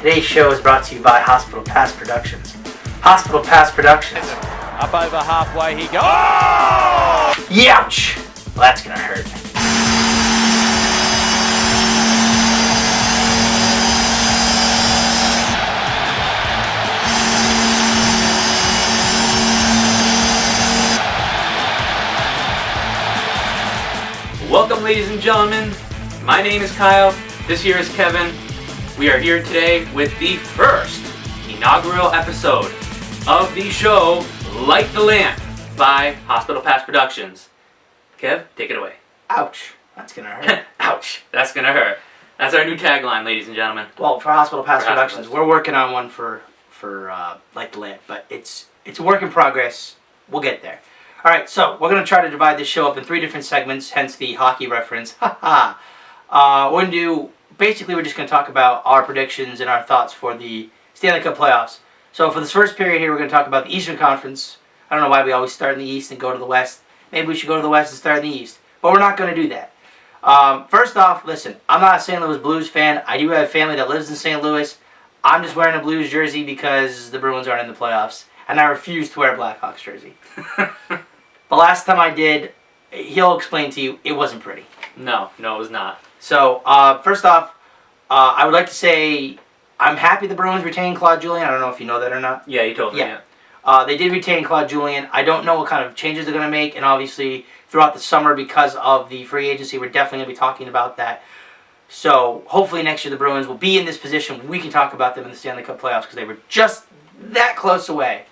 Today's show is brought to you by Hospital Pass Productions. Hospital Pass Productions. Up over halfway he goes. Oh! Youch! Well, that's gonna hurt. Welcome, ladies and gentlemen. My name is Kyle. This here is Kevin. We are here today with the first inaugural episode of the show Light the Lamp by Hospital Pass Productions. Kev, take it away. Ouch. That's gonna hurt. Ouch. That's gonna hurt. That's our new tagline, ladies and gentlemen. Well, for Hospital Pass Productions, we're working on one for Light the Lamp, but it's a work in progress. We'll get there. All right, so we're going to try to divide this show up in 3 different segments, hence the hockey reference. We're going to do, basically we're just going to talk about our predictions and our thoughts for the Stanley Cup playoffs. So for this first period here, we're going to talk about the Eastern Conference. I don't know why we always start in the East and go to the West. Maybe we should go to the West and start in the East. But we're not going to do that. First off, listen, I'm not a St. Louis Blues fan. I do have family that lives in St. Louis. I'm just wearing a Blues jersey because the Bruins aren't in the playoffs. And I refuse to wear a Blackhawks jersey. The last time I did, he'll explain to you, it wasn't pretty. No, it was not. So, first off, I would like to say I'm happy the Bruins retained Claude Julien. I don't know if you know that or not. Yeah, you told me. Yeah. They did retain Claude Julien. I don't know what kind of changes they're going to make, and obviously throughout the summer because of the free agency, we're definitely going to be talking about that. So, hopefully next year the Bruins will be in this position. We can talk about them in the Stanley Cup playoffs because they were just that close away.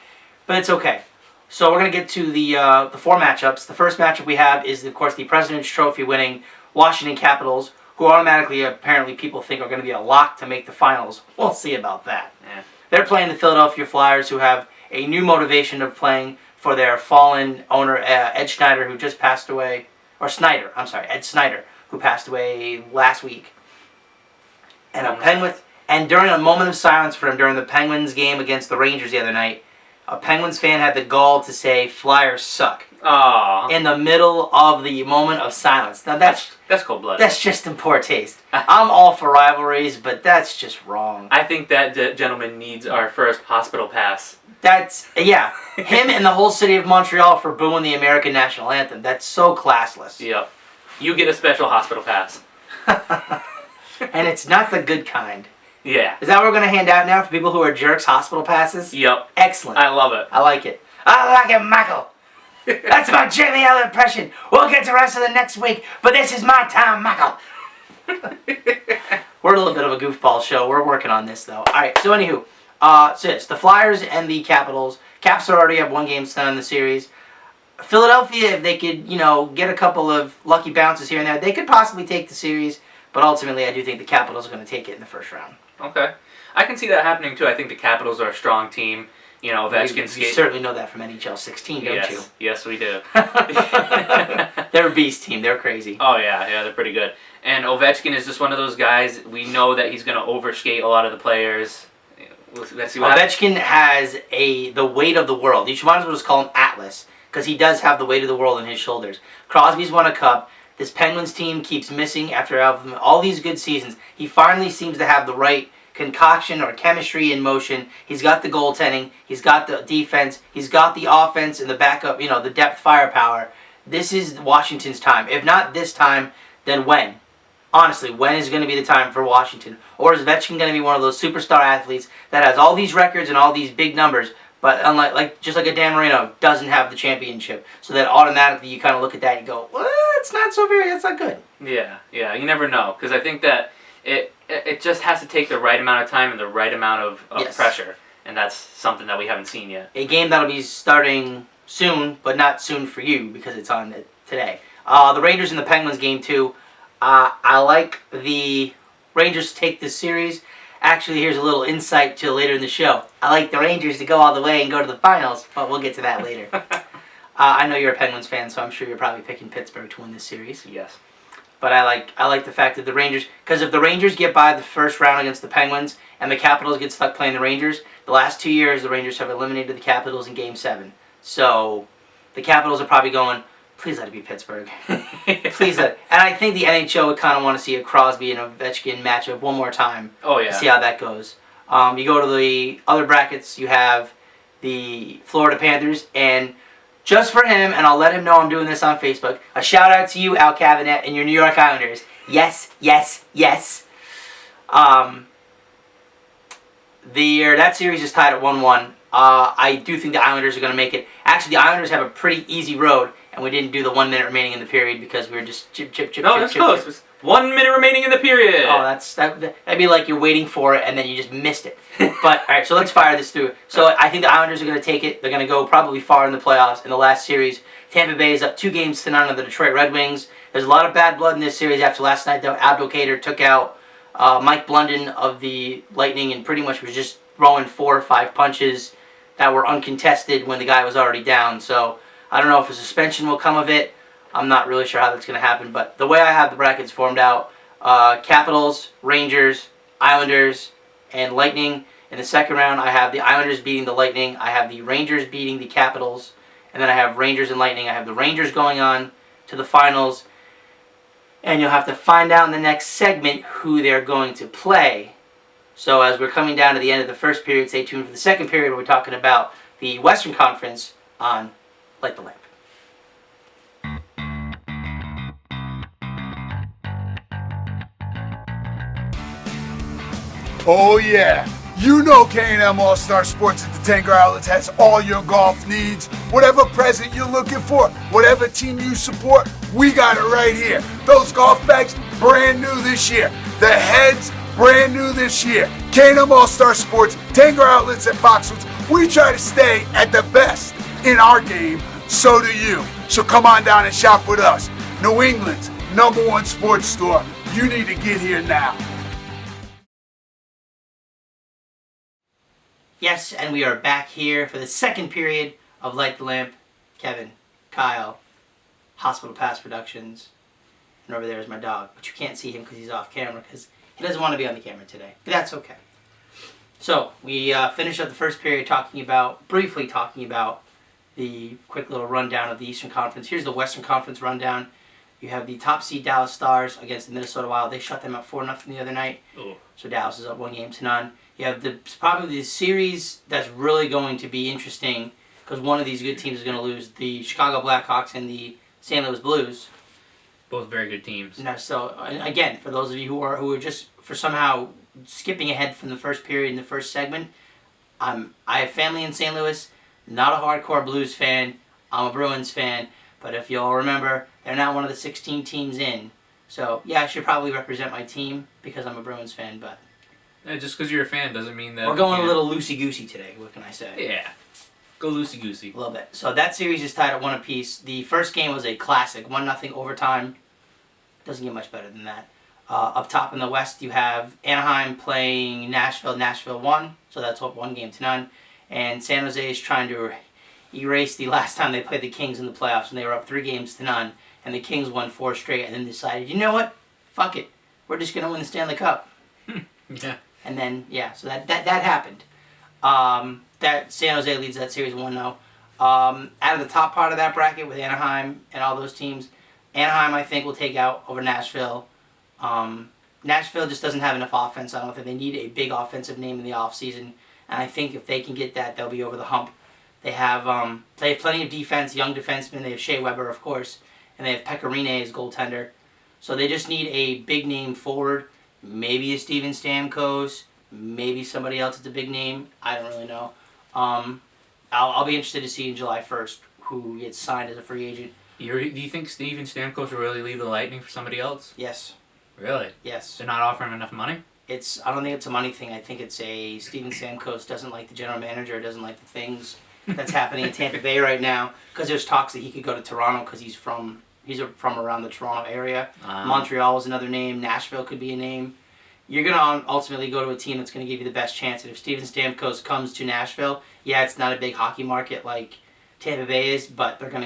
But it's okay. So we're going to get to the 4 matchups. The first matchup we have is, of course, the President's Trophy winning Washington Capitals, who automatically, apparently, people think are going to be a lock to make the finals. We'll see about that. Yeah. They're playing the Philadelphia Flyers, who have a new motivation of playing for their fallen owner, Ed Schneider, who just passed away. Ed Snyder, who passed away last week. And during a moment of silence for him during the Penguins game against the Rangers the other night, a Penguins fan had the gall to say, "Flyers suck." Aww. In the middle of the moment of silence. Now that's cold-blooded. That's just in poor taste. I'm all for rivalries, but that's just wrong. I think that gentleman needs our first hospital pass. Yeah. Him and the whole city of Montreal for booing the American national anthem. That's so classless. Yep. You get a special hospital pass. And it's not the good kind. Yeah. Is that what we're going to hand out now for people who are jerks, hospital passes? Yep. Excellent. I love it. I like it. I like it, Michael. That's my Jamie Allen impression. We'll get to the rest of the next week, but this is my time, Michael. We're a little bit of a goofball show. We're working on this, though. All right, so anywho, the Flyers and the Capitals. Caps already have 1 game still in the series. Philadelphia, if they could, get a couple of lucky bounces here and there, they could possibly take the series, but ultimately I do think the Capitals are going to take it in the first round. Okay. I can see that happening, too. I think the Capitals are a strong team. Ovechkin You certainly know that from NHL 16, don't you? Yes, we do. They're a beast team. They're crazy. Oh, yeah, they're pretty good. And Ovechkin is just one of those guys, we know that he's going to overskate a lot of the players. Let's see what Ovechkin has the weight of the world. You might as well just call him Atlas, because he does have the weight of the world on his shoulders. Crosby's won a cup. This Penguins team keeps missing after all these good seasons. He finally seems to have the right concoction or chemistry in motion. He's got the goaltending. He's got the defense. He's got the offense and the backup, the depth firepower. This is Washington's time. If not this time, then when? Honestly, when is going to be the time for Washington? Or is Ovechkin going to be one of those superstar athletes that has all these records and all these big numbers, but just like a Dan Marino, doesn't have the championship? So that automatically you kind of look at that and go, well, it's not good. Yeah, you never know. Because I think that it just has to take the right amount of time and the right amount of pressure. And that's something that we haven't seen yet. A game that'll be starting soon, but not soon for you because it's on today. The Rangers and the Penguins game, too. I like the Rangers to take this series. Actually, here's a little insight to later in the show. I like the Rangers to go all the way and go to the finals, but we'll get to that later. I know you're a Penguins fan, so I'm sure you're probably picking Pittsburgh to win this series. Yes. But I like the fact that the Rangers, because if the Rangers get by the first round against the Penguins and the Capitals get stuck playing the Rangers, the last 2 years the Rangers have eliminated the Capitals in Game 7. So the Capitals are probably going, please let it be Pittsburgh. Please let it. And I think the NHL would kind of want to see a Crosby and Ovechkin matchup one more time. Oh, yeah. To see how that goes. You go to the other brackets, you have the Florida Panthers, and just for him, and I'll let him know I'm doing this on Facebook, a shout out to you, Al Cabinet, and your New York Islanders. Yes, yes, yes. That series is tied at 1-1. I do think the Islanders are going to make it. Actually, the Islanders have a pretty easy road, and we didn't do the 1 minute remaining in the period because we were just chip. No, that's close. Chip. 1 minute remaining in the period. Oh, that'd be like you're waiting for it and then you just missed it. But all right, so let's fire this through. So I think the Islanders are going to take it. They're going to go probably far in the playoffs. In the last series, Tampa Bay is up 2-0 on the Detroit Red Wings. There's a lot of bad blood in this series after last night, though. Abdelkader took out Mike Blunden of the Lightning and pretty much was just throwing 4 or 5 punches that were uncontested when the guy was already down. So I don't know if a suspension will come of it. I'm not really sure how that's going to happen. But the way I have the brackets formed out, Capitals, Rangers, Islanders, and Lightning. In the second round, I have the Islanders beating the Lightning. I have the Rangers beating the Capitals. And then I have Rangers and Lightning. I have the Rangers going on to the finals. And you'll have to find out in the next segment who they're going to play. So as we're coming down to the end of the first period, stay tuned for the second period where we're talking about the Western Conference on Light the Lamp. Oh yeah, you know K&M All-Star Sports at the Tanger Outlets has all your golf needs. Whatever present you're looking for, whatever team you support, we got it right here. Those golf bags, brand new this year. The heads, brand new this year. K&M All-Star Sports, Tanger Outlets at Foxwoods. We try to stay at the best in our game, so do you. So come on down and shop with us. New England's #1 sports store. You need to get here now. Yes, and we are back here for the second period of Light the Lamp. Kevin, Kyle, Hospital Pass Productions, and over there is my dog. But you can't see him because he's off camera because he doesn't want to be on the camera today. But that's okay. So, we finished up the first period briefly talking about the quick little rundown of the Eastern Conference. Here's the Western Conference rundown. You have the top seed Dallas Stars against the Minnesota Wild. They shut them up 4-0 the other night. Oh. So Dallas is up 1-0. You have probably the series that's really going to be interesting because one of these good teams is going to lose, the Chicago Blackhawks and the St. Louis Blues. Both very good teams. No, so again, for those of you who are just for somehow skipping ahead from the first period in the first segment, I have family in St. Louis. Not a hardcore Blues fan. I'm a Bruins fan. But if you all remember, they're not one of the 16 teams in. So yeah, I should probably represent my team because I'm a Bruins fan, but. Just because you're a fan doesn't mean that... We're going a little loosey-goosey today, what can I say? Yeah. Go loosey-goosey. A little bit. So that series is tied at 1 apiece. The first game was a classic, 1-0 overtime. Doesn't get much better than that. Up top in the West, you have Anaheim playing Nashville. Nashville won, so that's what 1-0. And San Jose is trying to erase the last time they played the Kings in the playoffs, and they were up 3-0. And the Kings won 4 straight, and then decided, you know what? Fuck it. We're just going to win the Stanley Cup. Yeah. And then, yeah, so that happened. That San Jose leads that series 1-0. Out of the top part of that bracket with Anaheim and all those teams, Anaheim, I think, will take out over Nashville. Nashville just doesn't have enough offense. I don't think they need a big offensive name in the offseason. And I think if they can get that, they'll be over the hump. They have plenty of defense, young defensemen. They have Shea Weber, of course. And they have Pecorine as goaltender. So they just need a big name forward. Maybe a Steven Stamkos, maybe somebody else that's a big name. I don't really know. I'll be interested to see in July 1st who gets signed as a free agent. Do you think Steven Stamkos will really leave the Lightning for somebody else? Yes. Really? Yes. They're not offering enough money? I don't think it's a money thing. I think it's a Steven Stamkos doesn't like the general manager, doesn't like the things that's happening in Tampa Bay right now. Because there's talks that he could go to Toronto because he's from around the Toronto area. Montreal is another name. Nashville could be a name. You're going to ultimately go to a team that's going to give you the best chance. And if Steven Stamkos comes to Nashville, yeah, it's not a big hockey market like Tampa Bay is, but you're going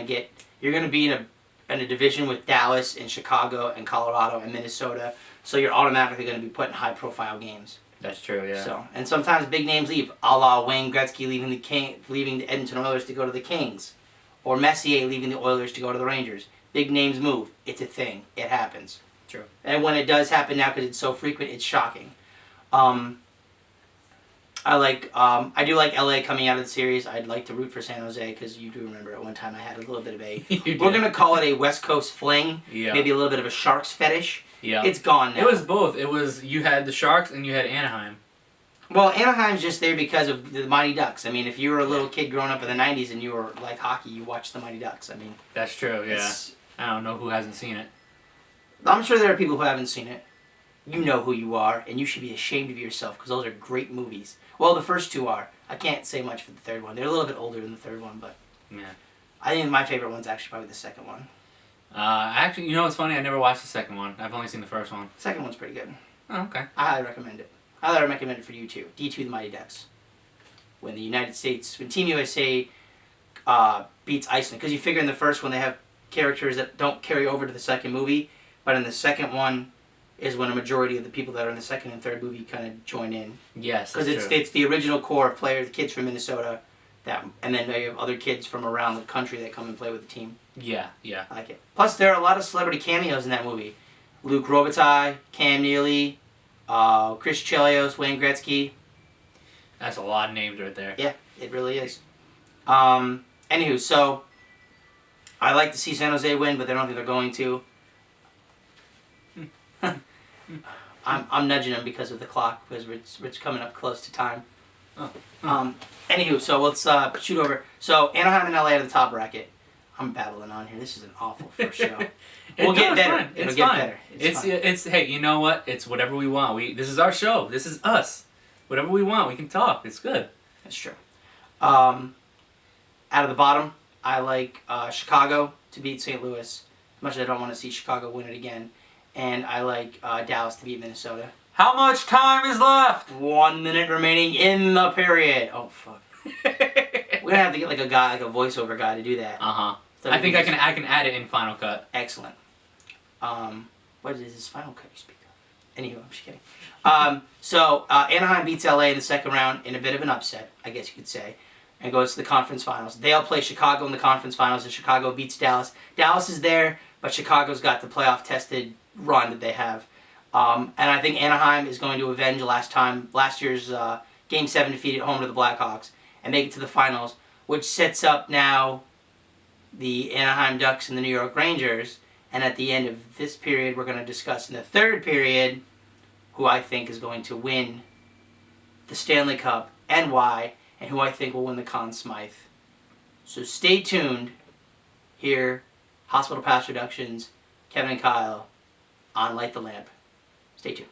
to be in a division with Dallas and Chicago and Colorado and Minnesota. So you're automatically going to be put in high-profile games. That's true, yeah. So, and sometimes big names leave, a la Wayne Gretzky leaving the Edmonton Oilers to go to the Kings, or Messier leaving the Oilers to go to the Rangers. Big names move. It's a thing. It happens. True. And when it does happen now, because it's so frequent, it's shocking. I do like LA coming out of the series. I'd like to root for San Jose because you do remember at one time I had a little bit of a. We're gonna call it a West Coast fling. Yeah. Maybe a little bit of a Sharks fetish. Yeah. It's gone now. It was both. It was you had the Sharks and you had Anaheim. Well, Anaheim's just there because of the Mighty Ducks. I mean, if you were a little kid growing up in the '90s and you were like hockey, you watched the Mighty Ducks. I mean. That's true. Yeah. I don't know who hasn't seen it. I'm sure there are people who haven't seen it. You know who you are, and you should be ashamed of yourself because those are great movies. Well, the first two are. I can't say much for the third one. They're a little bit older than the third one, but Yeah. I think my favorite one's actually probably the second one. Actually, you know what's funny? I never watched the second one. I've only seen the first one. The second one's pretty good. Oh, okay. I highly recommend it. I highly recommend it for you too. D2 The Mighty Ducks. When Team USA beats Iceland. Because you figure in the first one they have characters that don't carry over to the second movie, but in the second one is when a majority of the people that are in the second and third movie kind of join in. Yes, because it's the original core of players, the kids from Minnesota, and then they have other kids from around the country that come and play with the team. Yeah. I like it. Plus, there are a lot of celebrity cameos in that movie. Luke Robitaille, Cam Neely, Chris Chelios, Wayne Gretzky. That's a lot of names right there. Yeah, it really is. Anywho, so I like to see San Jose win, but I don't think they're going to. I'm nudging them because of the clock, because it's coming up close to time. Anywho, so let's shoot over. So Anaheim and LA are the top bracket. I'm babbling on here. This is an awful first show. We'll get better. It'll get better. It's hey, you know what? It's whatever we want. This is our show. This is us. Whatever we want, we can talk. It's good. That's true. Out of the bottom, I like Chicago to beat St. Louis. As much as I don't want to see Chicago win it again. And I like Dallas to beat Minnesota. How much time is left? 1 minute remaining in the period. Oh, fuck. We're going to have to get like a voiceover guy to do that. Uh-huh. So I think I can add it in Final Cut. Excellent. What is this Final Cut you speak of? Anywho, I'm just kidding. So Anaheim beats LA in the second round in a bit of an upset, I guess you could say, and goes to the conference finals. They'll play Chicago in the conference finals, and Chicago beats Dallas. Dallas is there, but Chicago's got the playoff-tested run that they have. And I think Anaheim is going to avenge last year's Game 7 defeat at home to the Blackhawks and make it to the finals, which sets up now the Anaheim Ducks and the New York Rangers. And at the end of this period, we're going to discuss in the third period who I think is going to win the Stanley Cup and why, and who I think will win the Conn Smythe. So stay tuned here, Hospital Pass Productions, Kevin and Kyle, on Light the Lamp. Stay tuned.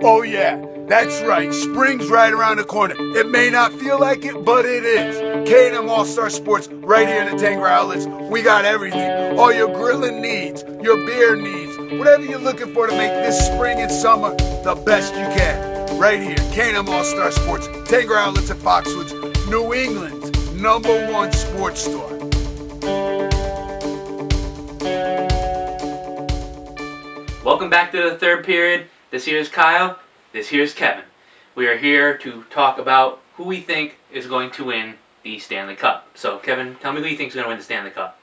Oh yeah, that's right. Spring's right around the corner. It may not feel like it, but it is. K&M All-Star Sports right here in the Tanger Outlets. We got everything. All your grilling needs, your beer needs, whatever you're looking for to make this spring and summer the best you can. Right here, K&M All-Star Sports, Tanger Outlets at Foxwoods, New England's #1 sports store. Welcome back to the third period. This here is Kyle. This here is Kevin. We are here to talk about who we think is going to win the Stanley Cup. So, Kevin, tell me who you think is going to win the Stanley Cup.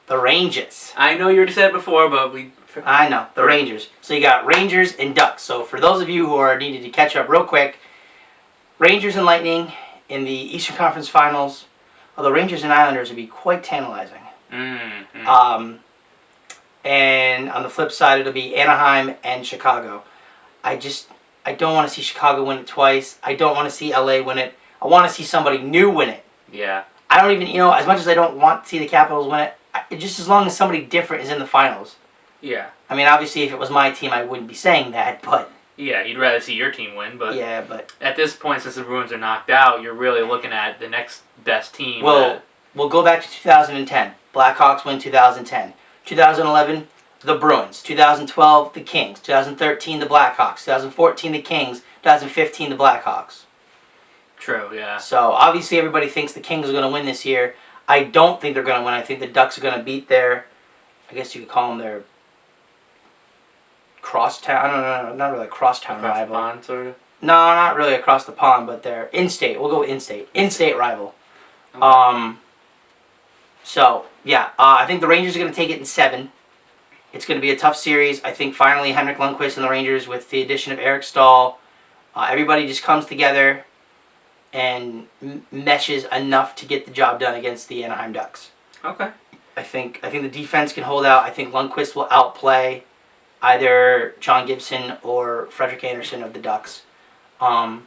The Rangers. I know you already said it before, but I know, the Rangers. So you got Rangers and Ducks. So for those of you who are needed to catch up real quick, Rangers and Lightning in the Eastern Conference Finals. Although Rangers and Islanders would be quite tantalizing. Mm-hmm. And on the flip side, it'll be Anaheim and Chicago. I don't want to see Chicago win it twice. I don't want to see LA win it. I want to see somebody new win it. Yeah. I don't even, as much as I don't want to see the Capitals win it, just as long as somebody different is in the finals. Yeah. I mean, obviously, if it was my team, I wouldn't be saying that, but... Yeah, you'd rather see your team win, but... Yeah, but... At this point, since the Bruins are knocked out, you're really looking at the next best team. Well, we'll go back to 2010. Blackhawks win 2010. 2011, the Bruins. 2012, the Kings. 2013, the Blackhawks. 2014, the Kings. 2015, the Blackhawks. True, yeah. So, obviously, everybody thinks the Kings are going to win this year. I don't think they're going to win. I think the Ducks are going to beat their... I guess you could call them their... crosstown... I don't know, not really a crosstown rival. Across the pond, sort of? No, not really across the pond, but their in-state. We'll go with in-state. In-state rival. Okay. So, yeah, I think the Rangers are going to take it in 7. It's going to be a tough series. I think finally Henrik Lundqvist and the Rangers, with the addition of Eric Stahl, everybody just comes together and meshes enough to get the job done against the Anaheim Ducks. Okay. I think the defense can hold out. I think Lundqvist will outplay either John Gibson or Frederik Andersen of the Ducks. But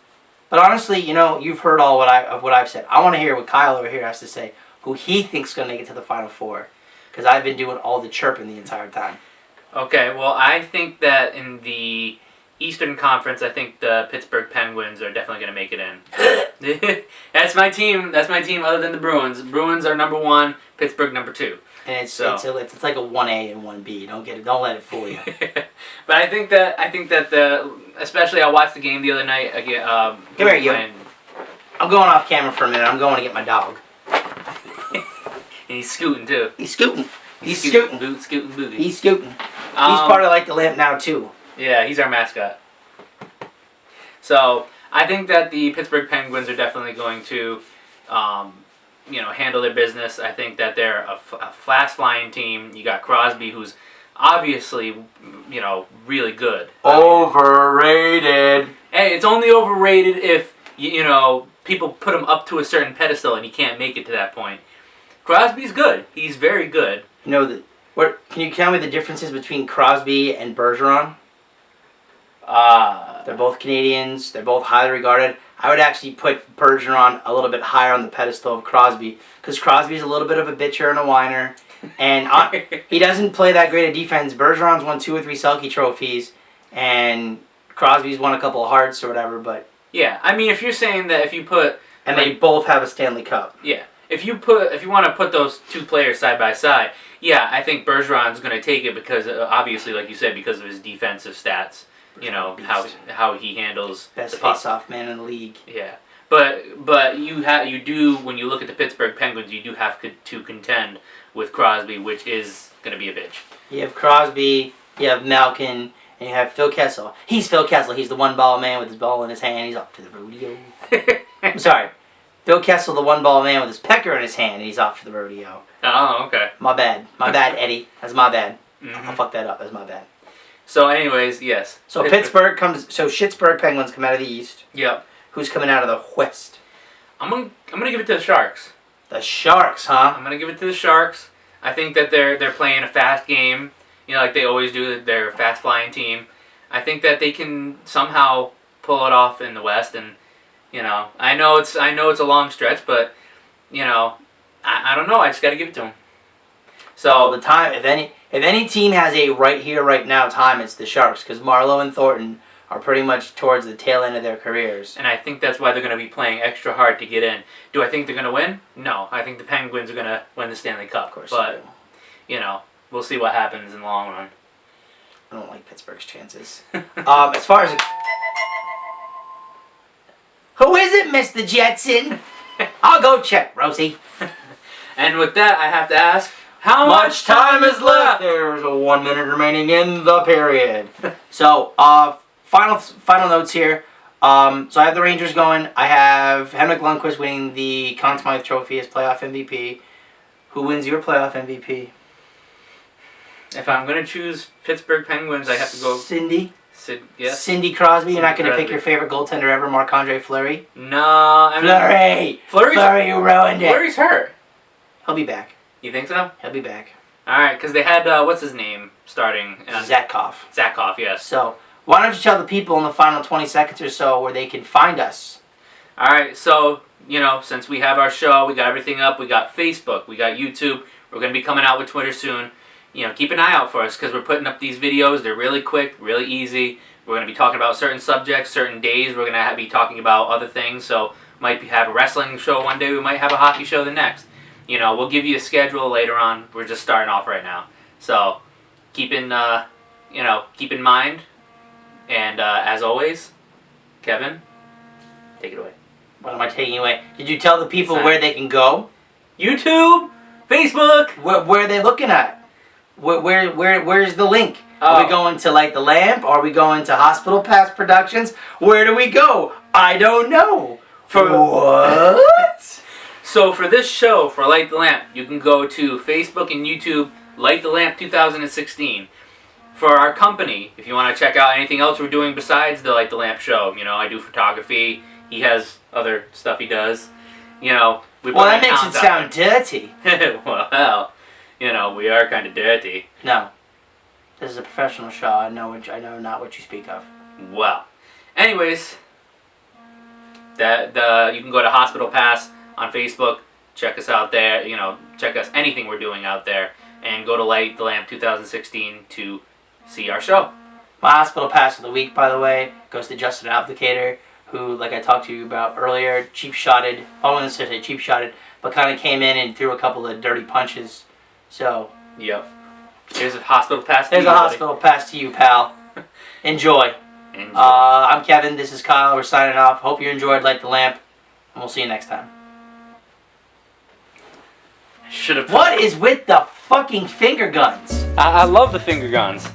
honestly, you've heard all what I've said. I want to hear what Kyle over here has to say, who he thinks is going to make it to the Final Four, because I've been doing all the chirping the entire time. Okay, well, I think that in the Eastern Conference, I think the Pittsburgh Penguins are definitely going to make it in. That's my team. That's my team other than the Bruins. Bruins are number 1, Pittsburgh number 2. And it's like a 1A and 1B. Don't let it fool you. But I think that especially I watched the game the other night again. Come here, you. I'm going off camera for a minute. I'm going to get my dog. And he's scooting too. He's scooting. He's scooting. Scooting booty. He's scooting. He's part of like the lamp now too. Yeah, he's our mascot. So I think that the Pittsburgh Penguins are definitely going to, handle their business. I think that they're a fast flying team. You got Crosby, who's obviously, really good. Overrated. Hey, it's only overrated if people put him up to a certain pedestal and he can't make it to that point. Crosby's good. He's very good. Can you tell me the differences between Crosby and Bergeron? They're both Canadians. They're both highly regarded. I would actually put Bergeron a little bit higher on the pedestal of Crosby, because Crosby's a little bit of a bitcher and a whiner, and he doesn't play that great a defense. Bergeron's won 2 or 3 Selke trophies, and Crosby's won a couple of Hearts or whatever. But yeah, I mean, if you're saying that if you put they both have a Stanley Cup. Yeah. If you want to put those 2 players side by side, yeah, I think Bergeron's going to take it because obviously, like you said, because of his defensive stats. How he handles best face-off man in the league. Yeah, but you do, when you look at the Pittsburgh Penguins, you do have to contend with Crosby, which is going to be a bitch. You have Crosby, you have Malkin, and you have Phil Kessel. He's Phil Kessel. He's the one-ball man with his ball in his hand. He's off to the rodeo. I'm sorry. Phil Kessel, the one-ball man with his pecker in his hand, and he's off to the rodeo. Oh, okay. My bad. My bad, Eddie. That's my bad. Mm-hmm. I fucked that up. That's my bad. So, anyways, yes. So Pittsburgh Penguins come out of the East. Yep. Who's coming out of the West? I'm gonna give it to the Sharks. The Sharks, huh? I'm gonna give it to the Sharks. I think that they're playing a fast game, like they always do. They're a fast flying team. I think that they can somehow pull it off in the West, and I know it's a long stretch, but I don't know. I just got to give it to them. So the time, if any team has a right here, right now time, it's the Sharks, because Marlowe and Thornton are pretty much towards the tail end of their careers. And I think that's why they're going to be playing extra hard to get in. Do I think they're going to win? No. I think the Penguins are going to win the Stanley Cup. Of course. But, we'll see what happens in the long run. I don't like Pittsburgh's chances. As far as... Who is it, Mr. Jetson? I'll go check, Rosie. And with that, I have to ask, how much time is left? There's 1 minute remaining in the period. So, final notes here. So I have the Rangers going. I have Henrik Lundqvist winning the Conn Smythe Trophy as playoff MVP. Who wins your playoff MVP? If I'm going to choose Pittsburgh Penguins, I have to go... Yes. Cindy Crosby. You're not going to pick your favorite goaltender ever, Marc-Andre Fleury? No. Fleury, you ruined it. Fleury's hurt. He'll be back. You think so? He'll be back. All right, because they had, what's his name starting? Zakov. Zakov, yes. So, why don't you tell the people in the final 20 seconds or so where they can find us? All right, so, since we have our show, we got everything up. We got Facebook. We got YouTube. We're going to be coming out with Twitter soon. Keep an eye out for us, because we're putting up these videos. They're really quick, really easy. We're going to be talking about certain subjects, certain days. We're going to be talking about other things. So, might have a wrestling show one day. We might have a hockey show the next. We'll give you a schedule later on. We're just starting off right now. So, keep in mind. And as always, Kevin, take it away. What am I taking away? Did you tell the people where they can go? YouTube, Facebook. Where are they looking at? Where's the link? Are we going to Light the Lamp? Are we going to Hospital Pass Productions? Where do we go? I don't know. For what? So for this show, for Light the Lamp, you can go to Facebook and YouTube, Light the Lamp 2016. For our company, if you want to check out anything else we're doing besides the Light the Lamp show, you know, I do photography. He has other stuff he does. You know, Well, that makes it sound dirty. Well, you know, we are kind of dirty. No. This is a professional show. I know not what you speak of. Well, anyways, you can go to Hospital Pass on Facebook. Check us out there. You know, check us anything we're doing out there, and go to Light the Lamp 2016 to see our show. My hospital pass of the week, by the way, goes to Justin Applicator, who, like I talked to you about earlier, cheap-shotted. I wouldn't necessarily say cheap-shotted, but kind of came in and threw a couple of dirty punches. So. Yep. There's a hospital pass to There's you, a hospital pass to you, pal. Enjoy. Enjoy. I'm Kevin. This is Kyle. We're signing off. Hope you enjoyed Light the Lamp, and we'll see you next time. Should have. What is with the fucking finger guns? I love the finger guns.